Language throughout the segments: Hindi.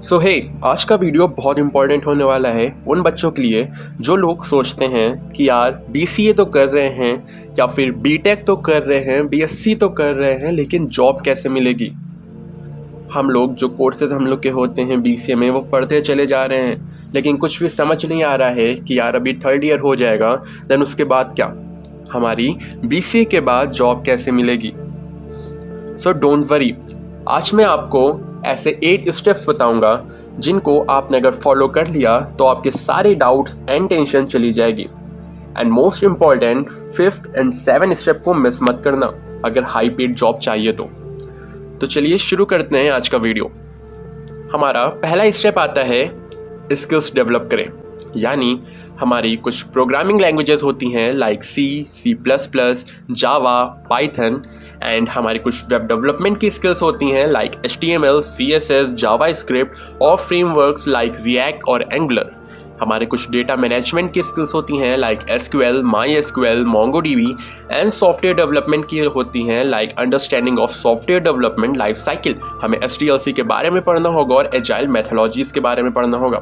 सो हे आज का वीडियो बहुत इंपॉर्टेंट होने वाला है उन बच्चों के लिए जो लोग सोचते हैं कि यार बीसीए तो कर रहे हैं या फिर बीटेक तो कर रहे हैं, बीएससी तो कर रहे हैं, लेकिन जॉब कैसे मिलेगी। हम लोग जो कोर्सेज हम लोग के होते हैं बीसीए में वो पढ़ते चले जा रहे हैं, लेकिन कुछ भी समझ नहीं आ रहा है कि यार अभी थर्ड ईयर हो जाएगा, देन उसके बाद क्या, हमारी बीसीए के बाद जॉब कैसे मिलेगी। सो डोंट वरी, आज मैं आपको ऐसे 8 स्टेप्स बताऊंगा जिनको आपने अगर फॉलो कर लिया तो आपके सारे डाउट्स एंड टेंशन चली जाएगी। And most important 5th and 7th step को मिस मत करना अगर हाई पेड जॉब चाहिए तो चलिए शुरू करते हैं आज का वीडियो। हमारा पहला स्टेप आता है स्किल्स डेवलप करें, यानी हमारी कुछ प्रोग्रामिंग लैंग्वेजेस होती हैं like C plus plus, Java, Python, and हमारी कुछ वेब डेवलपमेंट की स्किल्स होती हैं लाइक HTML, CSS, जावास्क्रिप्ट और फ्रेमवर्क्स लाइक रिएक्ट और एंगुलर। हमारे कुछ डेटा मैनेजमेंट की स्किल्स होती हैं like SQL, MySQL, MongoDB, and software development की होती हैं like understanding of software development life cycle. हमें SDLC के बारे में पढ़ना होगा और एजाइल मैथोलॉजीज के बारे में पढ़ना होगा।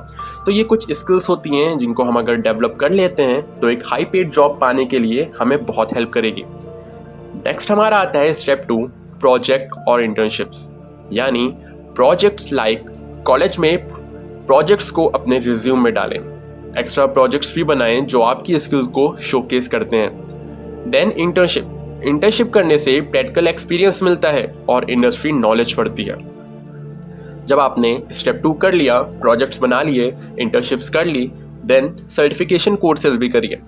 तो ये कुछ स्किल्स होती हैं जिनको हम अगर डेवलप कर लेते हैं तो एक हाई पेड जॉब पाने के लिए हमें बहुत हेल्प करेगी। नेक्स्ट हमारा आता है स्टेप 2, प्रोजेक्ट और इंटर्नशिप्स, यानी प्रोजेक्ट्स लाइक कॉलेज में प्रोजेक्ट्स को अपने रिज्यूम में डालें, एक्स्ट्रा प्रोजेक्ट्स भी बनाएं जो आपकी स्किल्स को शोकेस करते हैं। देन इंटर्नशिप करने से प्रैक्टिकल एक्सपीरियंस मिलता है और इंडस्ट्री नॉलेज बढ़ती है। जब आपने स्टेप 2 कर लिया, प्रोजेक्ट्स बना लिए, इंटर्नशिप्स कर ली, देन सर्टिफिकेशन कोर्सेज भी करिए।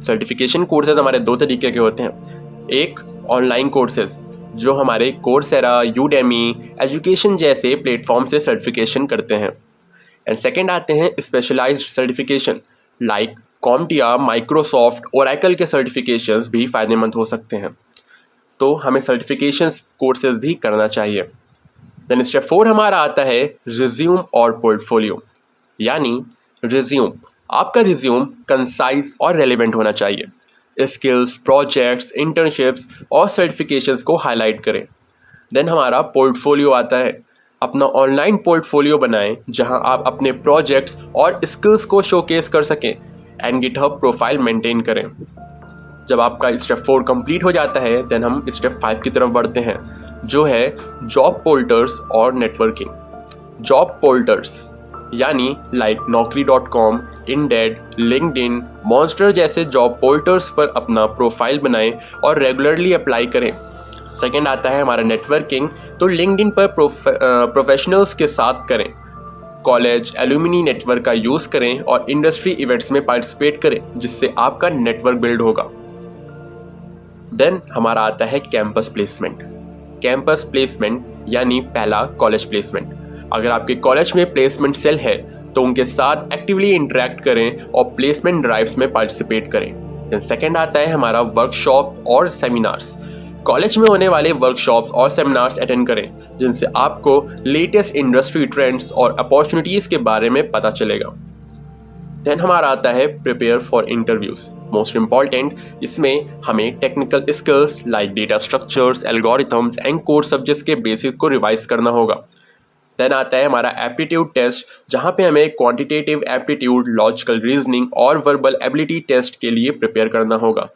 सर्टिफिकेशन कोर्सेज हमारे 2 तरीके के होते हैं। एक ऑनलाइन कोर्सेज जो हमारे कोर्सेरा, यूडेमी, एजुकेशन जैसे प्लेटफॉर्म से सर्टिफिकेशन करते हैं। एंड सेकेंड आते हैं specialised certification like CompTIA, Microsoft, Oracle के सर्टिफिकेशंस भी फ़ायदेमंद हो सकते हैं, तो हमें सर्टिफिकेशन कोर्सेज भी करना चाहिए। देन स्टेप 4 हमारा आता है रिज्यूम और पोर्टफोलियो, यानी रिज्यूम, आपका रिज्यूम कंसाइज और रेलिवेंट होना चाहिए। स्किल्स, प्रोजेक्ट्स, इंटर्नशिप्स और सर्टिफिकेशंस को हाईलाइट करें। देन हमारा पोर्टफोलियो आता है, अपना ऑनलाइन पोर्टफोलियो बनाएं जहां आप अपने प्रोजेक्ट्स और स्किल्स को शोकेस कर सकें एंड गिटहब प्रोफाइल मेंटेन करें। जब आपका स्टेप 4 कंप्लीट हो जाता है देन हम स्टेप 5 की तरफ बढ़ते हैं, जो है जॉब पोर्टल्स और नेटवर्किंग। जॉब पोर्टल्स यानी like naukri.com, ended, LinkedIn, monster जैसे जॉब पोर्टल्स पर अपना प्रोफाइल बनाएं और रेगुलरली अप्लाई करें। सेकेंड आता है हमारा नेटवर्किंग, तो लिंक्डइन पर प्रोफेशनल्स के साथ करें, कॉलेज एलुमिनी नेटवर्क का यूज़ करें और इंडस्ट्री इवेंट्स में पार्टिसिपेट करें जिससे आपका नेटवर्क बिल्ड होगा। देन हमारा आता है कैंपस प्लेसमेंट। कैंपस प्लेसमेंट यानी पहला कॉलेज प्लेसमेंट। अगर आपके कॉलेज में प्लेसमेंट सेल है तो उनके साथ एक्टिवली इंटरेक्ट करें और प्लेसमेंट ड्राइव्स में पार्टिसिपेट करें। देन सेकेंड आता है हमारा वर्कशॉप और सेमिनार्स। कॉलेज में होने वाले वर्कशॉप्स और सेमिनार्स अटेंड करें जिनसे आपको लेटेस्ट इंडस्ट्री ट्रेंड्स और अपॉर्चुनिटीज़ के बारे में पता चलेगा। देन हमारा आता है prepare for interviews. Most important, इसमें हमें technical skills like data structures, algorithms and code subjects के बेसिक को रिवाइज करना होगा। देन आता है हमारा एप्टीट्यूड टेस्ट, जहाँ पे हमें क्वांटिटेटिव एप्टीट्यूड, लॉजिकल रीजनिंग और वर्बल एबिलिटी टेस्ट के लिए प्रिपेयर करना होगा।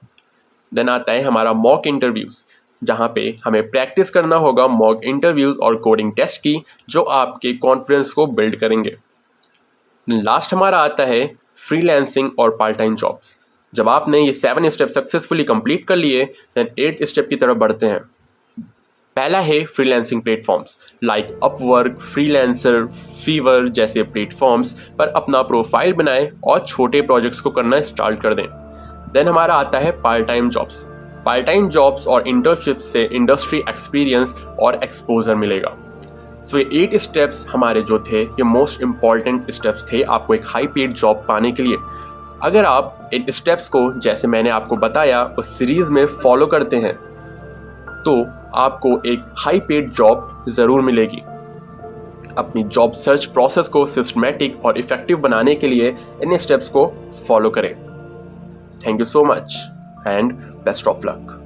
देन आता है हमारा मॉक इंटरव्यूज़, जहाँ पे हमें प्रैक्टिस करना होगा मॉक इंटरव्यूज़ और कोडिंग टेस्ट की, जो आपके कॉन्फिडेंस को बिल्ड करेंगे। लास्ट हमारा आता है फ्रीलांसिंग और पार्ट टाइम जॉब्स। जब आपने ये 7 स्टेप सक्सेसफुली कंप्लीट कर लिए देन 8th स्टेप की तरफ बढ़ते हैं। पहला है freelancing platforms like Upwork, freelancer, fever जैसे प्लेटफॉर्म्स पर अपना प्रोफाइल बनाएं और छोटे प्रोजेक्ट्स को करना स्टार्ट कर दें। देन हमारा आता है part time jobs. Part time jobs और इंटर्नशिप से इंडस्ट्री एक्सपीरियंस और एक्सपोजर मिलेगा। सो ये 8 स्टेप्स हमारे जो थे ये मोस्ट इंपॉर्टेंट स्टेप्स थे आपको एक हाई पेड जॉब पाने के लिए। अगर आप इन स्टेप्स को जैसे मैंने आपको बताया उस सीरीज में फॉलो करते हैं तो आपको एक हाई पेड जॉब ज़रूर मिलेगी। अपनी जॉब सर्च प्रोसेस को सिस्टमैटिक और इफेक्टिव बनाने के लिए इन स्टेप्स को फॉलो करें। Thank you so much and best of luck.